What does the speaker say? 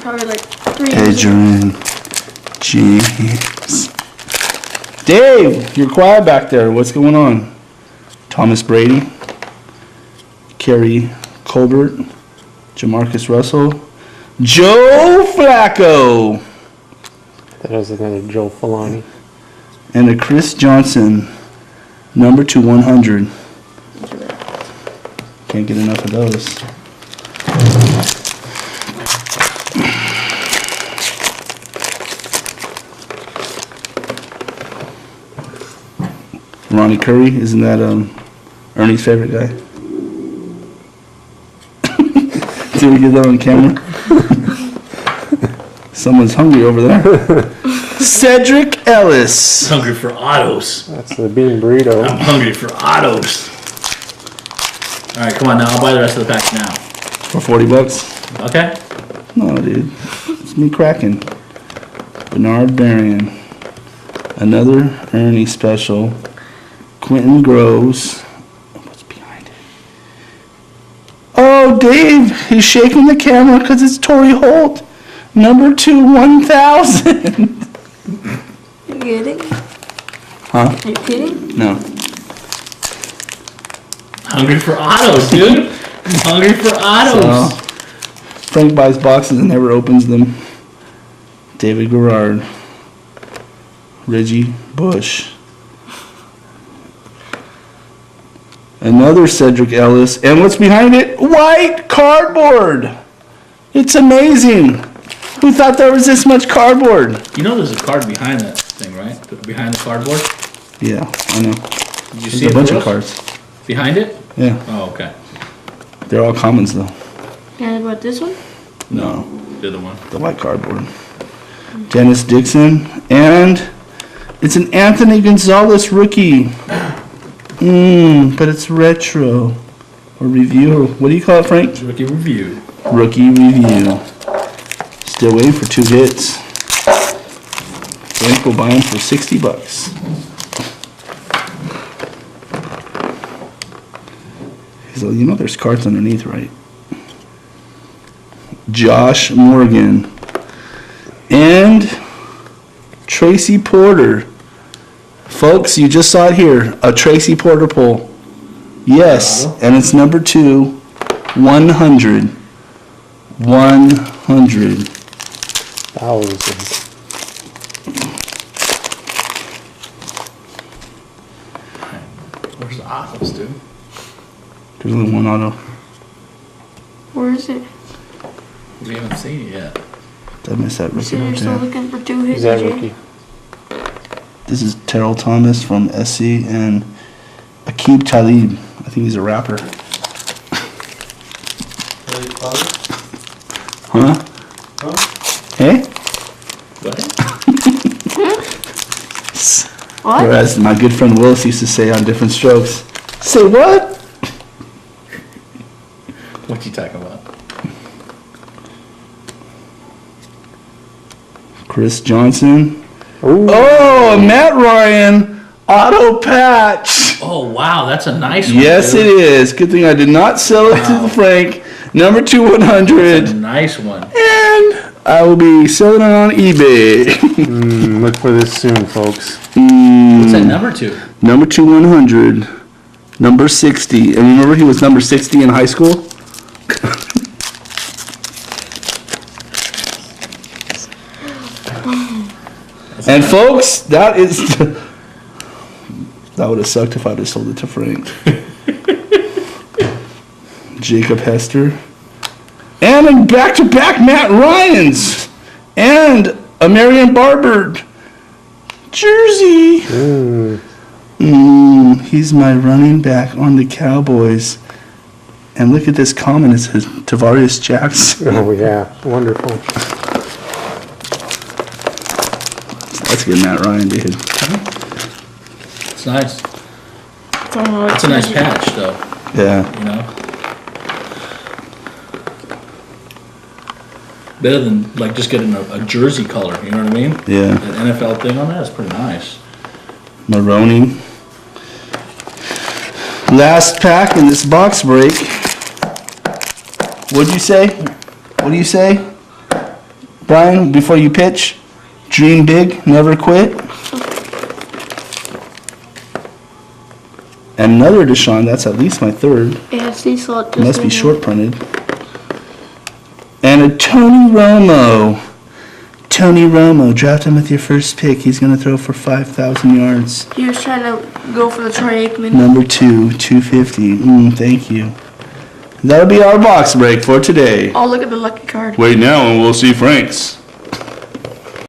probably like 3 years ago. Adrian James. Dave, you're quiet back there. What's going on? Thomas Brady, Kerry Colbert, Jamarcus Russell, Joe Flacco, That was another Joe Filani. and a Chris Johnson, number 2/100. Can't get enough of those. Ronnie Curry, isn't that Ernie's favorite guy? Did we get that on camera? Someone's hungry over there. Cedric Ellis. Hungry for autos. That's the bean burrito. I'm hungry for autos. All right, come on now. I'll buy the rest of the pack now. For $40. Okay. No, dude. It's me cracking. Bernard Berrien. Another Ernie special. Quentin Groves. What's behind it? Oh, Dave. He's shaking the camera because it's Torrey Holt. Number 2/1000. You kidding? Huh? Are you kidding? No. Hungry for autos, dude. I'm hungry for autos. Frank buys boxes and never opens them. David Garrard. Reggie Bush. Another Cedric Ellis. And what's behind it? White cardboard. It's amazing. Who thought there was this much cardboard? You know there's a card behind that thing, right? Behind the cardboard? Yeah, I know. Did you There's see a it, bunch of Bruce? cards. Behind it? Yeah, Oh, okay. they're all commons though. And about this one? No, the other one. The white cardboard. Dennis Dixon. And it's an Anthony Gonzalez rookie. But it's retro. Or review. What do you call it, Frank? Rookie review. Rookie review. Still waiting for 2 hits. Frank will buy them for $60. So you know there's cards underneath, right? Josh Morgan. And Tracy Porter. Folks, you just saw it here. A Tracy Porter pull. Yes, and it's number 2/100. 100. Thousands. Where's the autos, dude? There's only one auto. Where is it? We haven't seen it yet. Did I miss that You rookie said you're right still there? looking for 2 hits, Who's that Jay? rookie? This is Terrell Thomas from SC and Aqib Talib. I think he's a rapper. Huh? Hey? Go ahead. What? Or as my good friend Willis used to say on Different Strokes. Say what? What you talking about? Chris Johnson. Ooh. Oh, Matt Ryan auto patch. Oh, wow. That's a nice one. Yes, dude. it is. Good thing I did not sell it to the Frank. Number That's a 2/100. nice one. And I will be selling it on eBay. Look for this soon, folks. What's that number 2? Number 2/100. Number 60. And remember he was number 60 in high school? And folks, that is... that would have sucked if I'd have sold it to Frank. Jacob Hester. And a back-to-back Matt Ryans. And a Marion Barber jersey. He's my running back on the Cowboys. And look at this comment. It says Tavarius Jackson. Oh, yeah. Wonderful. That's good, Matt Ryan, dude. It's nice. Oh, It's a nice patch, though. Yeah. You know? Better than, like, just getting a jersey color. You know what I mean? Yeah. An NFL thing on that is pretty nice. Maroney. Last pack in this box break. What'd you say? What do you say? Brian, before you pitch, dream big, never quit. And another Deshaun, that's at least my third. Yeah, Cecil. Just Must be in short printed. And a Tony Romo. Tony Romo, draft him with your first pick. He's going to throw for 5,000 yards. there. He was trying to go for the Troy Aikman. Number 2, 250. Thank you. That'll be our box break for today. Oh, look at the lucky card. Wait now and we'll see Frank's.